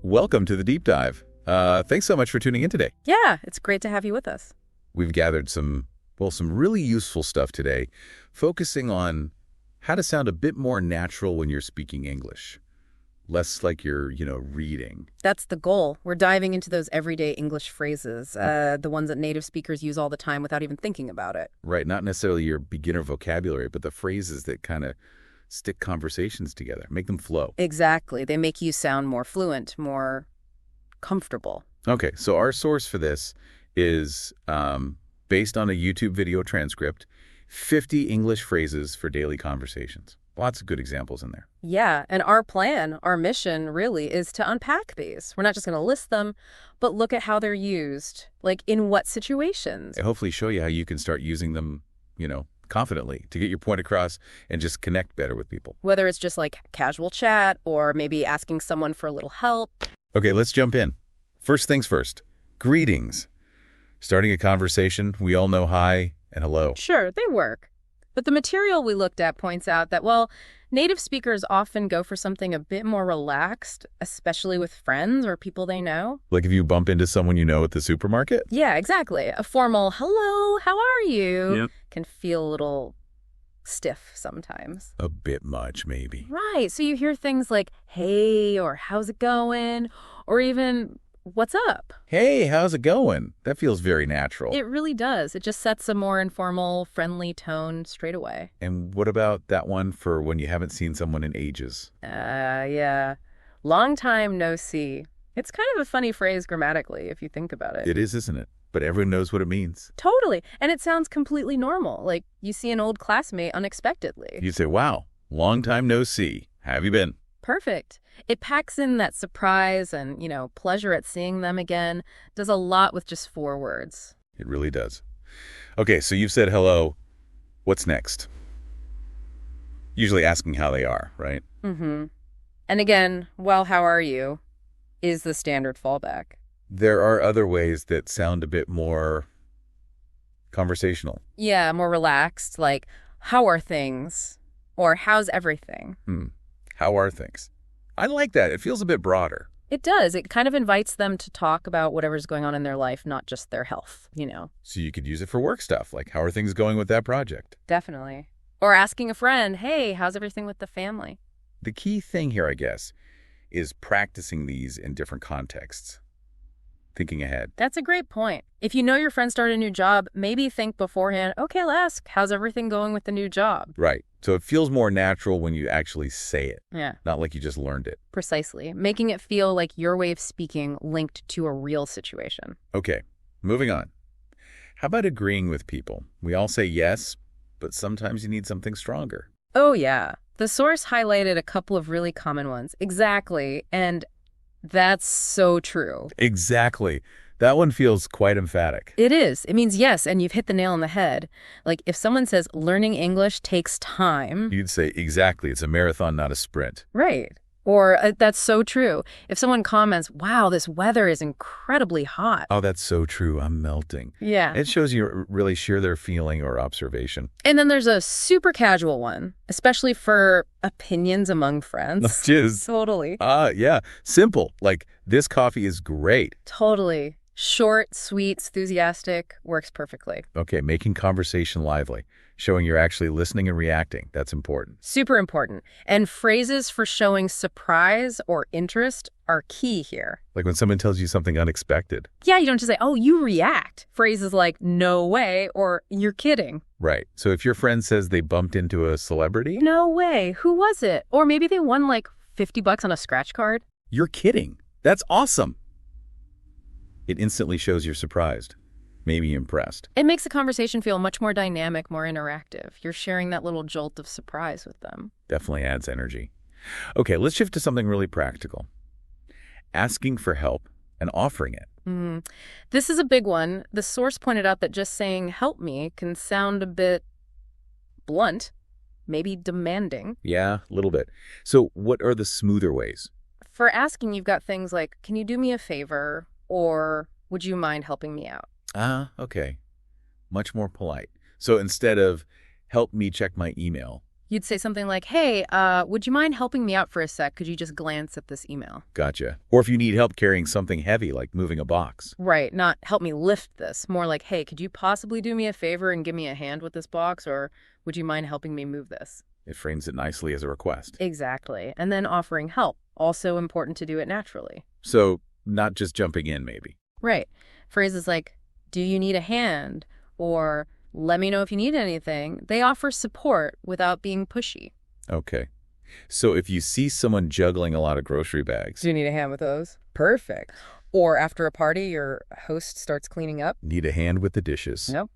welcome to the deep dive. Thanks so much for tuning in today. Yeah, it's great to have you with us. We've gathered some really useful stuff today, focusing on how to sound a bit more natural when you're speaking English. Less like you're, reading. That's the goal. We're diving into those everyday English phrases, the ones that native speakers use all the time without even thinking about it. Right, not necessarily your beginner vocabulary, but the phrases that kind of stick conversations together, make them flow. Exactly. They make you sound more fluent, more comfortable. Okay, so our source for this is based on a YouTube video transcript, 50 English phrases for daily conversations. Lots of good examples in there. Yeah, and our plan, our mission really is to unpack these. We're not just going to list them, but look at how they're used, like in what situations. And hopefully show you how you can start using them, confidently to get your point across and just connect better with people. Whether it's just like casual chat or maybe asking someone for a little help. Okay, let's jump in. First things first, greetings. Starting a conversation, we all know hi and hello. Sure, they work. But the material we looked at points out that, native speakers often go for something a bit more relaxed, especially with friends or people they know. Like if you bump into someone you know at the supermarket? Yeah, exactly. A formal, hello, how are you? Yep. Can feel a little stiff sometimes. A bit much, maybe. Right. So you hear things like, hey, or how's it going? Or even, what's up? Hey, how's it going? That feels very natural. It really does. It just sets a more informal, friendly tone straight away. And what about that one for when you haven't seen someone in ages? Yeah. Long time no see. It's kind of a funny phrase grammatically, if you think about it. It is, isn't it? But everyone knows what it means. Totally. And it sounds completely normal. Like you see an old classmate unexpectedly. You say, wow, long time no see. How have you been? Perfect. It packs in that surprise and, pleasure at seeing them again. Does a lot with just 4 words. It really does. Okay, so you've said hello. What's next? Usually asking how they are, right? Mm-hmm. And again, well, how are you? Is the standard fallback. There are other ways that sound a bit more conversational. Yeah, more relaxed, like, how are things? Or how's everything? How are things? I like that. It feels a bit broader. It does. It kind of invites them to talk about whatever's going on in their life, not just their health, So you could use it for work stuff, like how are things going with that project? Definitely. Or asking a friend, hey, how's everything with the family? The key thing here, I guess, is practicing these in different contexts. Thinking ahead. That's a great point. If you know your friend started a new job, maybe think beforehand, okay, I'll ask, how's everything going with the new job? Right. So it feels more natural when you actually say it. Yeah. Not like you just learned it. Precisely. Making it feel like your way of speaking linked to a real situation. Okay, moving on. How about agreeing with people? We all say yes, but sometimes you need something stronger. Oh, yeah. The source highlighted a couple of really common ones. Exactly. And that's so true. Exactly. That one feels quite emphatic. It is. It means yes, and you've hit the nail on the head. Like if someone says learning English takes time. You'd say, exactly. It's a marathon, not a sprint. Right. Or that's so true. If someone comments, wow, this weather is incredibly hot. Oh, that's so true. I'm melting. Yeah. It shows you really share their feeling or observation. And then there's a super casual one, especially for opinions among friends. Just. Totally. Yeah. Simple. Like, this coffee is great. Totally. Short, sweet, enthusiastic, works perfectly. Okay, making conversation lively. Showing you're actually listening and reacting. That's important. Super important. And phrases for showing surprise or interest are key here. Like when someone tells you something unexpected. Yeah, you don't just say, oh, you react. Phrases like, no way, or you're kidding. Right. So if your friend says they bumped into a celebrity. No way. Who was it? Or maybe they won like $50 on a scratch card. You're kidding. That's awesome. It instantly shows you're surprised. Maybe impressed. It makes the conversation feel much more dynamic, more interactive. You're sharing that little jolt of surprise with them. Definitely adds energy. Okay, let's shift to something really practical. Asking for help and offering it. This is a big one. The source pointed out that just saying, help me, can sound a bit blunt, maybe demanding. Yeah, a little bit. So what are the smoother ways? For asking, you've got things like, can you do me a favor? Or would you mind helping me out? Okay. Much more polite. So instead of help me check my email, You'd say something like, hey, would you mind helping me out for a sec? Could you just glance at this email? Gotcha. Or if you need help carrying something heavy, like moving a box. Right, not help me lift this. More like, hey, could you possibly do me a favor and give me a hand with this box? Or would you mind helping me move this? It frames it nicely as a request. Exactly. And then offering help. Also important to do it naturally. So, not just jumping in, maybe. Right. Phrases like, do you need a hand? Or let me know if you need anything. They offer support without being pushy. Okay. So if you see someone juggling a lot of grocery bags, Do you need a hand with those? Perfect. Or after a party, your host starts cleaning up. need a hand with the dishes. Yep.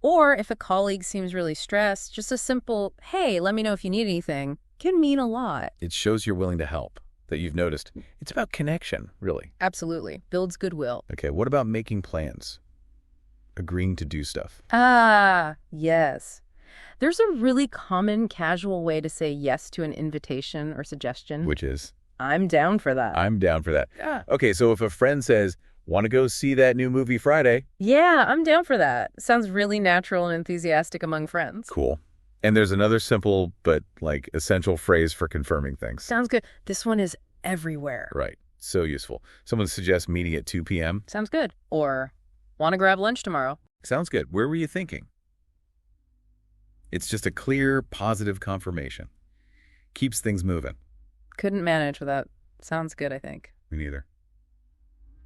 Or if a colleague seems really stressed, just a simple, hey, let me know if you need anything, can mean a lot. It shows you're willing to help, that you've noticed. It's about connection, really. Absolutely. Builds goodwill. Okay, what about making plans? Agreeing to do stuff. Ah, yes. There's a really common casual way to say yes to an invitation or suggestion. Which is? I'm down for that. I'm down for that. Yeah. Okay, so if a friend says, want to go see that new movie Friday? Yeah, I'm down for that. Sounds really natural and enthusiastic among friends. Cool. And there's another simple but, essential phrase for confirming things. Sounds good. This one is everywhere. Right. So useful. Someone suggests meeting at 2 p.m. Sounds good. Or, want to grab lunch tomorrow? Sounds good. Where were you thinking? It's just a clear, positive confirmation. Keeps things moving. Couldn't manage without. Sounds good, I think. Me neither.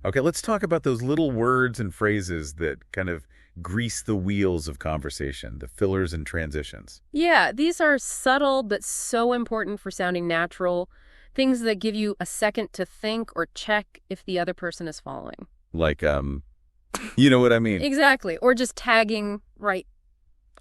Okay, let's talk about those little words and phrases that kind of grease the wheels of conversation, the fillers and transitions. Yeah, these are subtle but so important for sounding natural. Things that give you a second to think or check if the other person is following. Like, you know what I mean? Exactly. Or just tagging right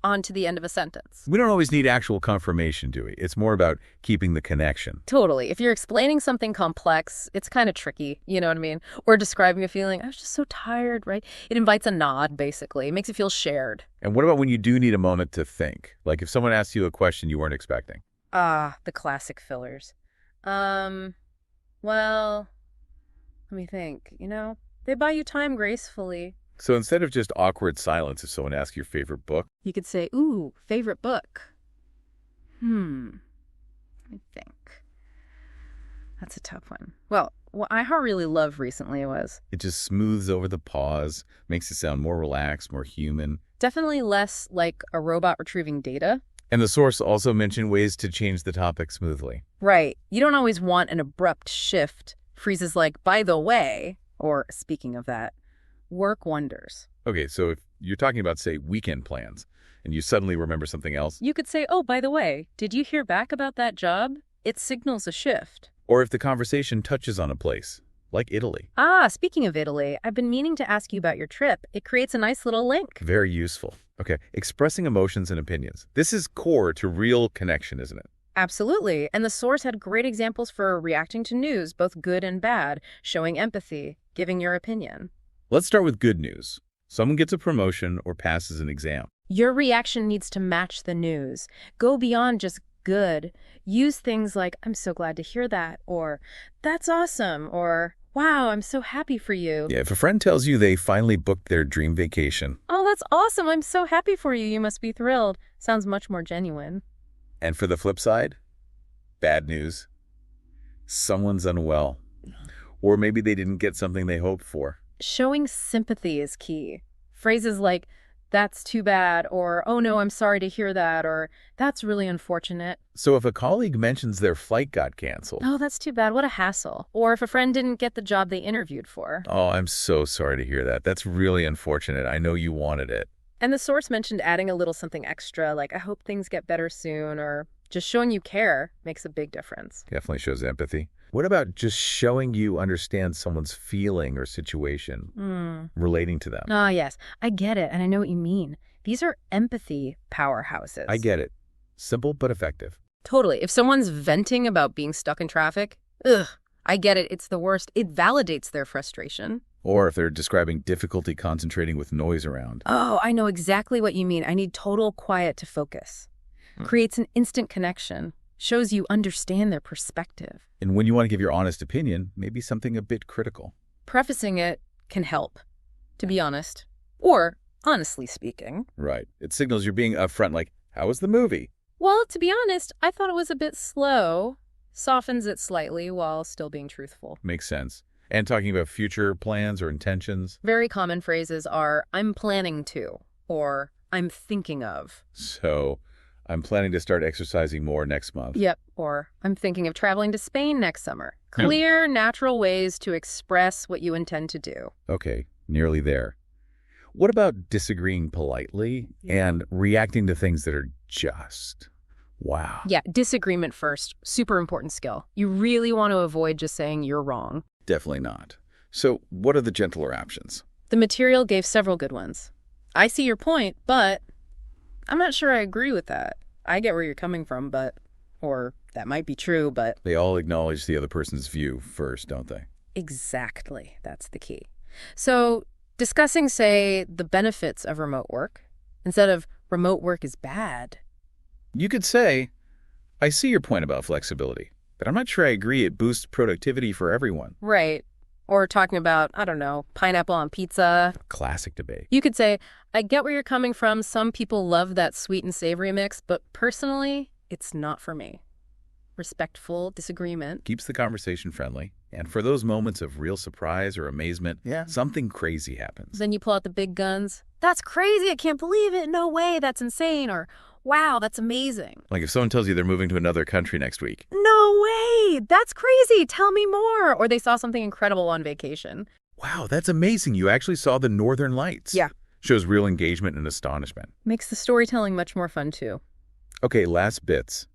onto the end of a sentence. We don't always need actual confirmation, do we? It's more about keeping the connection. Totally. If you're explaining something complex, it's kind of tricky, you know what I mean? Or describing a feeling, I was just so tired, right? It invites a nod, basically. It makes you feel shared. And what about when you do need a moment to think? Like if someone asks you a question you weren't expecting? Ah, the classic fillers. Well, let me think, They buy you time gracefully. So instead of just awkward silence if someone asks your favorite book, You could say, ooh, favorite book. Let me think. That's a tough one. Well, what I really loved recently was it just smooths over the pause, makes it sound more relaxed, more human. definitely less like a robot retrieving data. And the source also mentioned ways to change the topic smoothly. Right. You don't always want an abrupt shift. Phrases like, by the way, or speaking of that, work wonders. Okay, so if you're talking about, say, weekend plans, and you suddenly remember something else, You could say, oh, by the way, did you hear back about that job? It signals a shift. or if the conversation touches on a place, like Italy, Ah, speaking of Italy, I've been meaning to ask you about your trip. It creates a nice little link. very useful. Okay, expressing emotions and opinions. This is core to real connection, isn't it? Absolutely. And the source had great examples for reacting to news, both good and bad, showing empathy, giving your opinion. Let's start with good news. Someone gets a promotion or passes an exam. Your reaction needs to match the news. Go beyond just good. Use things like, I'm so glad to hear that, or that's awesome, or wow, I'm so happy for you. Yeah, if a friend tells you they finally booked their dream vacation, Oh, that's awesome. I'm so happy for you. You must be thrilled. Sounds much more genuine. and for the flip side, bad news. Someone's unwell. Or maybe they didn't get something they hoped for. Showing sympathy is key. Phrases like, that's too bad, or oh no, I'm sorry to hear that, or that's really unfortunate. So if a colleague mentions their flight got canceled, Oh, that's too bad. What a hassle. Or if a friend didn't get the job they interviewed for. oh, I'm so sorry to hear that. That's really unfortunate. I know you wanted it. And the source mentioned adding a little something extra, like I hope things get better soon, or just showing you care makes a big difference. Definitely shows empathy. What about just showing you understand someone's feeling or situation, relating to them? Ah, yes, I get it, and I know what you mean. These are empathy powerhouses. I get it. Simple but effective. Totally. If someone's venting about being stuck in traffic, I get it. It's the worst. It validates their frustration. Or if they're describing difficulty concentrating with noise around. Oh, I know exactly what you mean. I need total quiet to focus. Creates an instant connection. Shows you understand their perspective. And when you want to give your honest opinion, maybe something a bit critical. Prefacing it can help, to be honest. Or, honestly speaking. Right. It signals you're being upfront, like, how was the movie? Well, to be honest, I thought it was a bit slow. Softens it slightly while still being truthful. Makes sense. And talking about future plans or intentions? Very common phrases are, I'm planning to, or I'm thinking of. So, I'm planning to start exercising more next month. Yep, or I'm thinking of traveling to Spain next summer. Clear, natural ways to express what you intend to do. Okay, nearly there. What about disagreeing politely and reacting to things that are just, wow? Yeah, disagreement first. Super important skill. You really want to avoid just saying you're wrong. Definitely not. So, what are the gentler options? The material gave several good ones. I see your point, but I'm not sure I agree with that. I get where you're coming from, but, or that might be true, but. They all acknowledge the other person's view first, don't they? Exactly. That's the key. So, discussing, say, the benefits of remote work, instead of remote work is bad. You could say, I see your point about flexibility, but I'm not sure I agree it boosts productivity for everyone. Right. Or talking about, I don't know, pineapple on pizza. Classic debate. You could say, I get where you're coming from. Some people love that sweet and savory mix, but personally, it's not for me. Respectful disagreement. Keeps the conversation friendly. And for those moments of real surprise or amazement, something crazy happens. Then you pull out the big guns. That's crazy. I can't believe it. No way. That's insane. Or, wow, that's amazing. Like if someone tells you they're moving to another country next week. No way. That's crazy. Tell me more. Or they saw something incredible on vacation. Wow, that's amazing. You actually saw the Northern Lights. Yeah. Shows real engagement and astonishment. Makes the storytelling much more fun, too. Okay, last bits.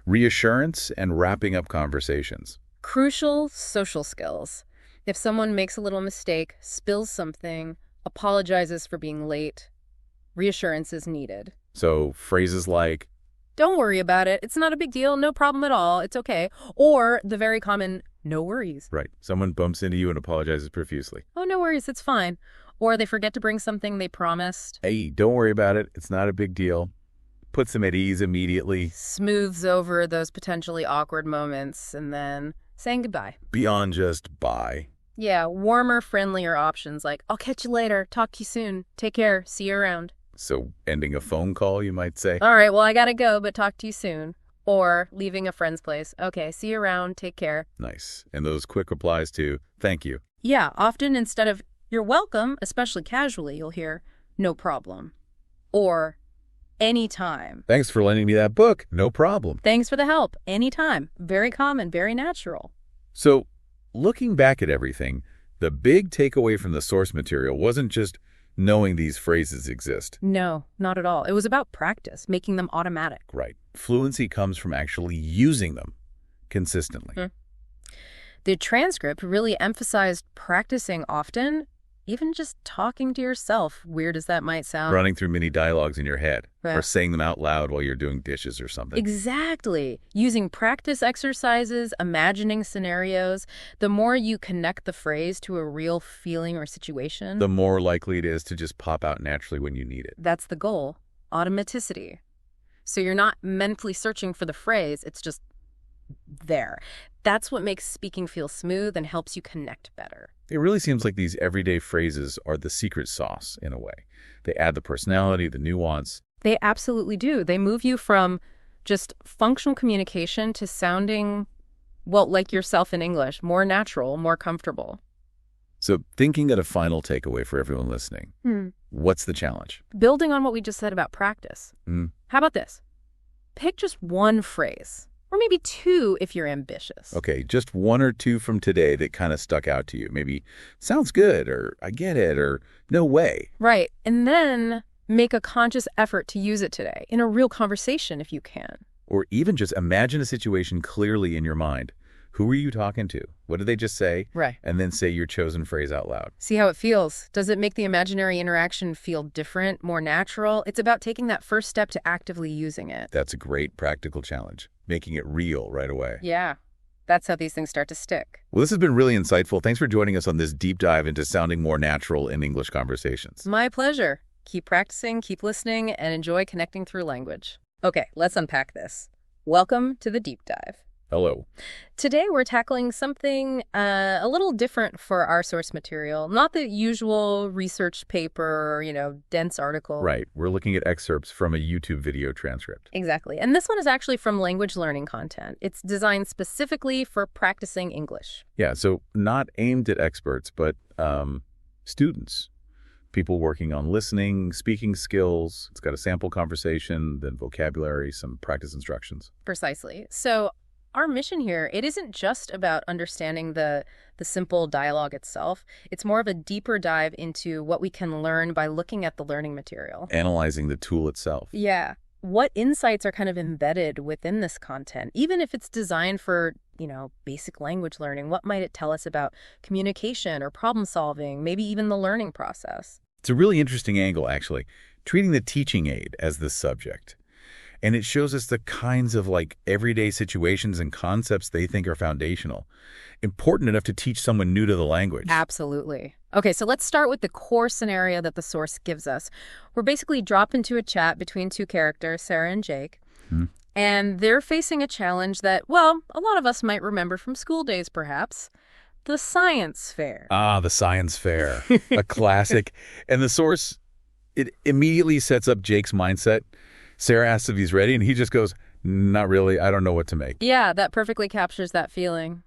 Reassurance and wrapping up conversations. Crucial social skills. If someone makes a little mistake, spills something, apologizes for being late, reassurance is needed. So phrases like, don't worry about it. It's not a big deal. No problem at all. It's okay. Or the very common, no worries. Right. Someone bumps into you and apologizes profusely. Oh, no worries. It's fine. Or they forget to bring something they promised. Hey, don't worry about it. It's not a big deal. Puts them at ease immediately. Smooths over those potentially awkward moments and then saying goodbye. Beyond just bye. Yeah, warmer, friendlier options like, I'll catch you later. Talk to you soon. Take care. See you around. So ending a phone call, you might say. All right, well, I gotta go, but talk to you soon. Or leaving a friend's place. Okay, see you around. Take care. Nice. And those quick replies to, thank you. Yeah, often instead of, you're welcome, especially casually, you'll hear, no problem. Or, anytime. Thanks for lending me that book. No problem. Thanks for the help. Anytime. Very common, very natural. So, looking back at everything, the big takeaway from the source material wasn't just knowing these phrases exist. No, not at all. It was about practice, making them automatic. Right. Fluency comes from actually using them consistently. The transcript really emphasized practicing often, even just talking to yourself, weird as that might sound. Running through mini dialogues in your head, Right. or saying them out loud while you're doing dishes or something. Exactly. Using practice exercises, imagining scenarios, the more you connect the phrase to a real feeling or situation, The more likely it is to just pop out naturally when you need it. that's the goal. Automaticity. So you're not mentally searching for the phrase, it's just there. That's what makes speaking feel smooth and helps you connect better. It really seems like these everyday phrases are the secret sauce, in a way. They add the personality, the nuance. They absolutely do. They move you from just functional communication to sounding, well, like yourself in English, more natural, more comfortable. So thinking at a final takeaway for everyone listening, what's the challenge? Building on what we just said about practice. How about this? Pick just one phrase, or maybe two if you're ambitious. Okay, just one or two from today that kind of stuck out to you. Maybe, sounds good, or I get it, or no way. Right. And then make a conscious effort to use it today in a real conversation if you can. Or even just imagine a situation clearly in your mind. Who were you talking to? What did they just say? Right. And then say your chosen phrase out loud. See how it feels. Does it make the imaginary interaction feel different, more natural? It's about taking that first step to actively using it. That's a great practical challenge, making it real right away. Yeah. That's how these things start to stick. Well, this has been really insightful. Thanks for joining us on this deep dive into sounding more natural in English conversations. My pleasure. Keep practicing, keep listening, and enjoy connecting through language. Okay, let's unpack this. Welcome to the deep dive. Hello. Today we're tackling something a little different for our source material. Not the usual research paper or, dense article. Right. We're looking at excerpts from a YouTube video transcript. Exactly. And this one is actually from language learning content. It's designed specifically for practicing English. Yeah, so not aimed at experts, but students. People working on listening, speaking skills. It's got a sample conversation, then vocabulary, some practice instructions. Precisely. So our mission here, it isn't just about understanding the simple dialogue itself. It's more of a deeper dive into what we can learn by looking at the learning material. Analyzing the tool itself. Yeah. What insights are kind of embedded within this content? Even if it's designed for, basic language learning, what might it tell us about communication or problem solving, maybe even the learning process? It's a really interesting angle, actually, treating the teaching aid as the subject. And it shows us the kinds of everyday situations and concepts they think are foundational, important enough to teach someone new to the language. Absolutely. Okay, so let's start with the core scenario that the source gives us. We're basically dropped into a chat between two characters, Sarah and Jake, and they're facing a challenge that, well, a lot of us might remember from school days, perhaps. The science fair. Ah, the science fair, a classic. And the source, it immediately sets up Jake's mindset. Sarah asks if he's ready, and he just goes, not really, I don't know what to make. Yeah, that perfectly captures that feeling.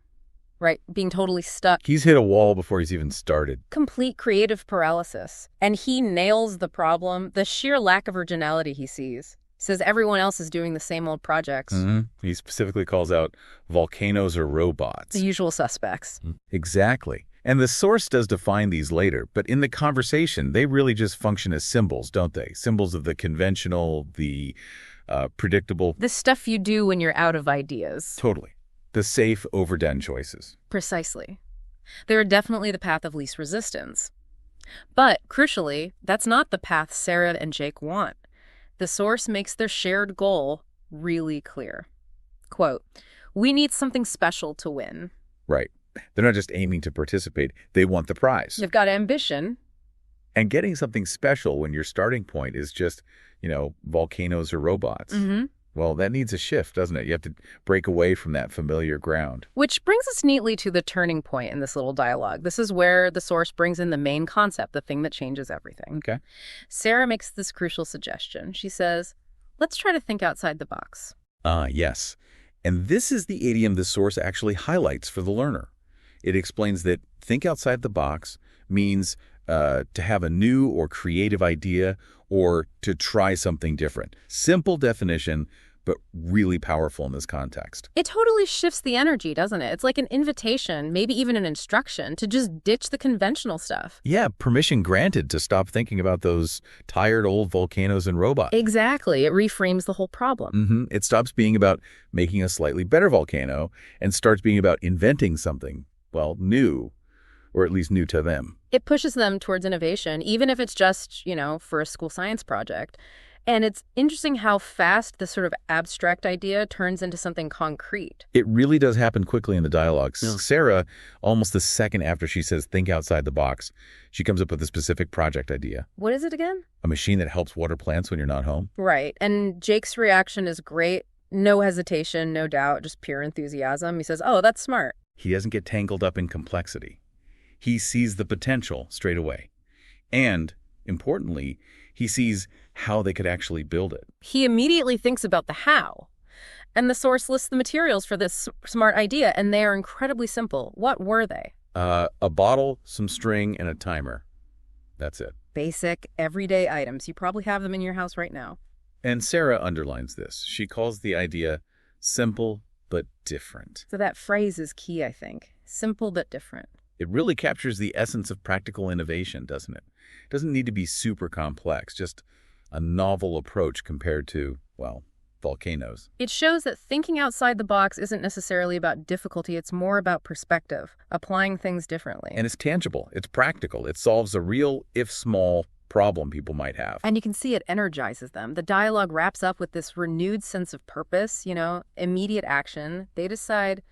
Right, being totally stuck. He's hit a wall before he's even started. Complete creative paralysis. And he nails the problem, the sheer lack of originality he sees. Says everyone else is doing the same old projects. He specifically calls out volcanoes or robots. The usual suspects. Exactly. And the source does define these later, but in the conversation, they really just function as symbols, don't they? Symbols of the conventional, the predictable. The stuff you do when you're out of ideas. Totally. The safe, overdone choices. Precisely. They're definitely the path of least resistance. But, crucially, that's not the path Sarah and Jake want. The source makes their shared goal really clear. Quote, "We need something special to win." Right. They're not just aiming to participate. They want the prize. They've got ambition. And getting something special when your starting point is just, volcanoes or robots. Well, that needs a shift, doesn't it? You have to break away from that familiar ground. Which brings us neatly to the turning point in this little dialogue. This is where the source brings in the main concept, the thing that changes everything. Okay. Sarah makes this crucial suggestion. She says, let's try to think outside the box. Yes. And this is the idiom the source actually highlights for the learner. It explains that think outside the box means to have a new or creative idea or to try something different. Simple definition, but really powerful in this context. It totally shifts the energy, doesn't it? It's like an invitation, maybe even an instruction, to just ditch the conventional stuff. Yeah, permission granted to stop thinking about those tired old volcanoes and robots. Exactly. It reframes the whole problem. It stops being about making a slightly better volcano and starts being about inventing something, new, or at least new to them. It pushes them towards innovation, even if it's just, for a school science project. And it's interesting how fast this sort of abstract idea turns into something concrete. It really does happen quickly in the dialogue. Yeah. Sarah, almost the second after she says, think outside the box, she comes up with a specific project idea. What is it again? A machine that helps water plants when you're not home. Right. And Jake's reaction is great. No hesitation, no doubt, just pure enthusiasm. He says, oh, that's smart. He doesn't get tangled up in complexity. He sees the potential straight away. And, importantly, he sees how they could actually build it. He immediately thinks about the how. And the source lists the materials for this smart idea, and they are incredibly simple. What were they? A bottle, some string, and a timer. That's it. Basic, everyday items. You probably have them in your house right now. And Sarah underlines this. She calls the idea simple but different. So that phrase is key, I think. Simple but different. It really captures the essence of practical innovation, doesn't it? It doesn't need to be super complex, just a novel approach compared to, volcanoes. It shows that thinking outside the box isn't necessarily about difficulty. It's more about perspective, applying things differently. And it's tangible. It's practical. It solves a real, if small, problem people might have. And you can see it energizes them. The dialogue wraps up with this renewed sense of purpose, immediate action. They decide,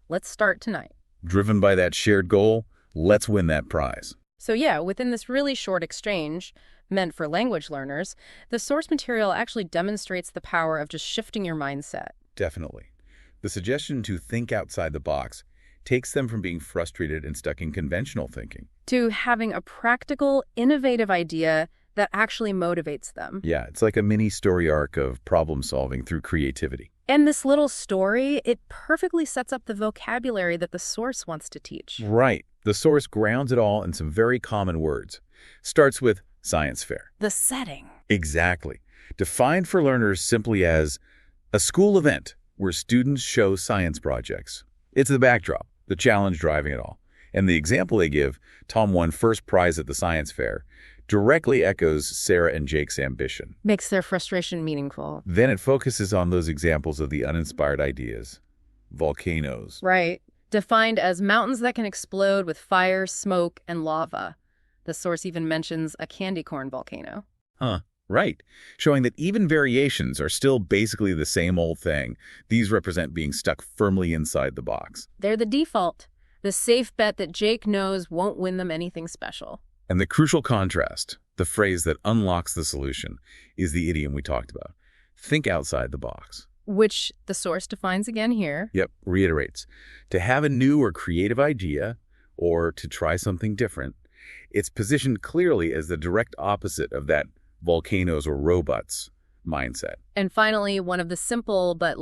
let's start tonight. Driven by that shared goal, let's win that prize. So yeah, within this really short exchange, meant for language learners, the source material actually demonstrates the power of just shifting your mindset. Definitely. The suggestion to think outside the box takes them from being frustrated and stuck in conventional thinking. To having a practical, innovative idea that actually motivates them. Yeah, it's like a mini story arc of problem solving through creativity. And this little story, it perfectly sets up the vocabulary that the source wants to teach. Right. The source grounds it all in some very common words. Starts with science fair. The setting. Exactly. Defined for learners simply as a school event where students show science projects. It's the backdrop, the challenge driving it all. And the example they give, Tom won first prize at the science fair, directly echoes Sarah and Jake's ambition. Makes their frustration meaningful. Then it focuses on those examples of the uninspired ideas. Volcanoes. Right. Defined as mountains that can explode with fire, smoke, and lava. The source even mentions a candy corn volcano. Huh. Right. Showing that even variations are still basically the same old thing. These represent being stuck firmly inside the box. They're the default. The safe bet that Jake knows won't win them anything special. And the crucial contrast, the phrase that unlocks the solution, is the idiom we talked about. Think outside the box. Which the source defines again here. Yep, reiterates. To have a new or creative idea, or to try something different, it's positioned clearly as the direct opposite of that volcanoes or robots mindset. And finally, one of the simple but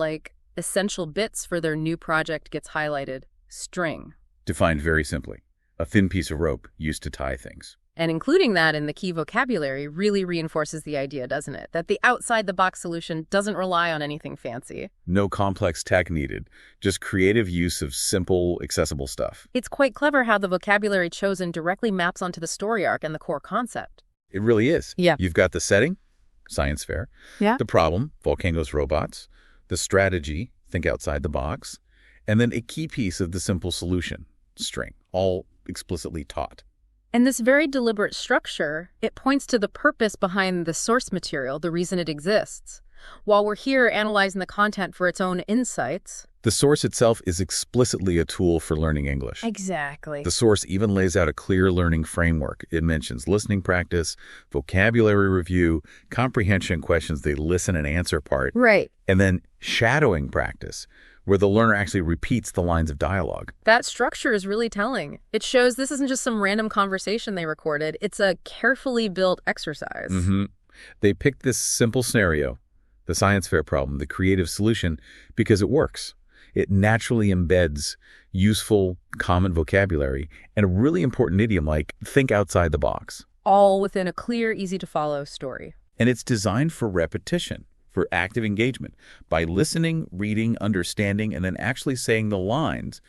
essential bits for their new project gets highlighted. String. Defined very simply, a thin piece of rope used to tie things. And including that in the key vocabulary really reinforces the idea, doesn't it? That the outside-the-box solution doesn't rely on anything fancy. No complex tech needed, just creative use of simple, accessible stuff. It's quite clever how the vocabulary chosen directly maps onto the story arc and the core concept. It really is. Yeah. You've got the setting, science fair. Yeah. The problem, volcanoes, robots. The strategy, think outside the box. And then a key piece of the simple solution, string, all explicitly taught. And this very deliberate structure, it points to the purpose behind the source material, the reason it exists. While we're here analyzing the content for its own insights. The source itself is explicitly a tool for learning English. Exactly. The source even lays out a clear learning framework. It mentions listening practice, vocabulary review, comprehension questions, the listen and answer part. Right. And then shadowing practice, where the learner actually repeats the lines of dialogue. That structure is really telling. It shows this isn't just some random conversation they recorded. It's a carefully built exercise. Mm-hmm. They picked this simple scenario, the science fair problem, the creative solution, because it works. It naturally embeds useful, common vocabulary and a really important idiom like think outside the box. All within a clear, easy-to-follow story. And it's designed for repetition, for active engagement. By listening, reading, understanding, and then actually saying the lines,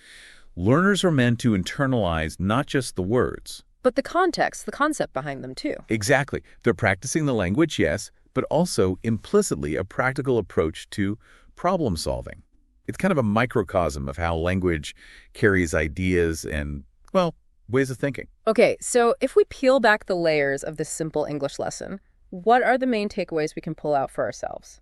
learners are meant to internalize not just the words. But the context, the concept behind them, too. Exactly. They're practicing the language, yes, but also implicitly a practical approach to problem solving. It's kind of a microcosm of how language carries ideas and, well, ways of thinking. Okay, so if we peel back the layers of this simple English lesson, what are the main takeaways we can pull out for ourselves,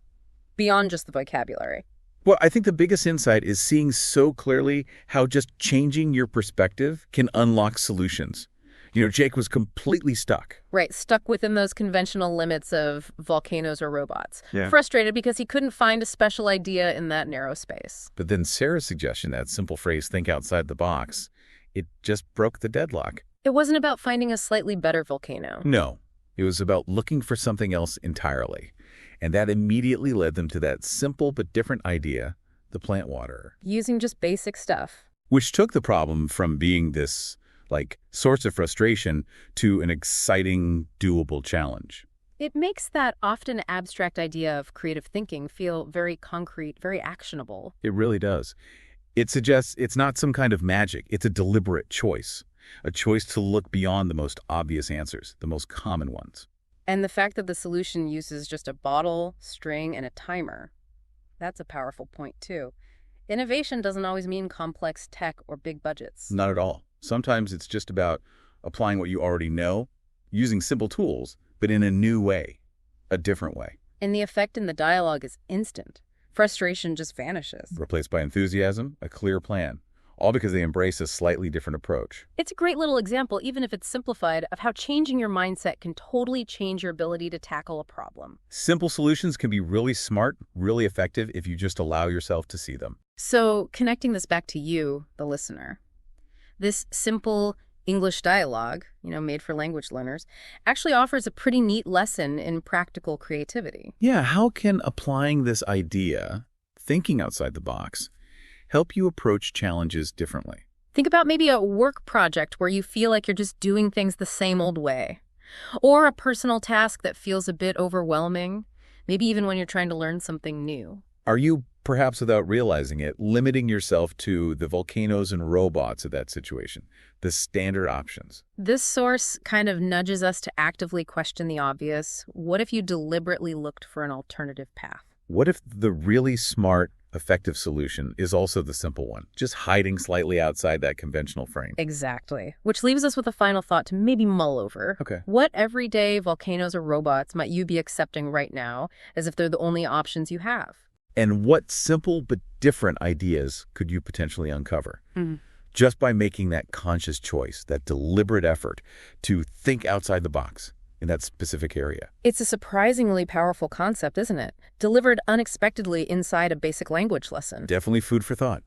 beyond just the vocabulary? Well, I think the biggest insight is seeing so clearly how just changing your perspective can unlock solutions. You know, Jake was completely stuck. Right, stuck within those conventional limits of volcanoes or robots. Yeah. Frustrated because he couldn't find a special idea in that narrow space. But then Sarah's suggestion, that simple phrase, think outside the box, it just broke the deadlock. It wasn't about finding a slightly better volcano. No, it was about looking for something else entirely. And that immediately led them to that simple but different idea, the plant waterer. Using just basic stuff. Which took the problem from being this source of frustration to an exciting, doable challenge. It makes that often abstract idea of creative thinking feel very concrete, very actionable. It really does. It suggests it's not some kind of magic. It's a deliberate choice. A choice to look beyond the most obvious answers, the most common ones. And the fact that the solution uses just a bottle, string, and a timer, that's a powerful point too. Innovation doesn't always mean complex tech or big budgets. Not at all. Sometimes it's just about applying what you already know, using simple tools, but in a new way, a different way. And the effect in the dialogue is instant. Frustration just vanishes. Replaced by enthusiasm, a clear plan, all because they embrace a slightly different approach. It's a great little example, even if it's simplified, of how changing your mindset can totally change your ability to tackle a problem. Simple solutions can be really smart, really effective if you just allow yourself to see them. So, connecting this back to you, the listener, this simple English dialogue, made for language learners, actually offers a pretty neat lesson in practical creativity. Yeah, how can applying this idea, thinking outside the box, help you approach challenges differently? Think about maybe a work project where you feel like you're just doing things the same old way. Or a personal task that feels a bit overwhelming, maybe even when you're trying to learn something new. Are you, perhaps without realizing it, limiting yourself to the volcanoes and robots of that situation, the standard options? This source kind of nudges us to actively question the obvious. What if you deliberately looked for an alternative path? What if the really smart, effective solution is also the simple one, just hiding slightly outside that conventional frame? Exactly. Which leaves us with a final thought to maybe mull over. Okay. What everyday volcanoes or robots might you be accepting right now as if they're the only options you have? And what simple but different ideas could you potentially uncover? Just by making that conscious choice, that deliberate effort to think outside the box in that specific area. It's a surprisingly powerful concept, isn't it? Delivered unexpectedly inside a basic language lesson. Definitely food for thought.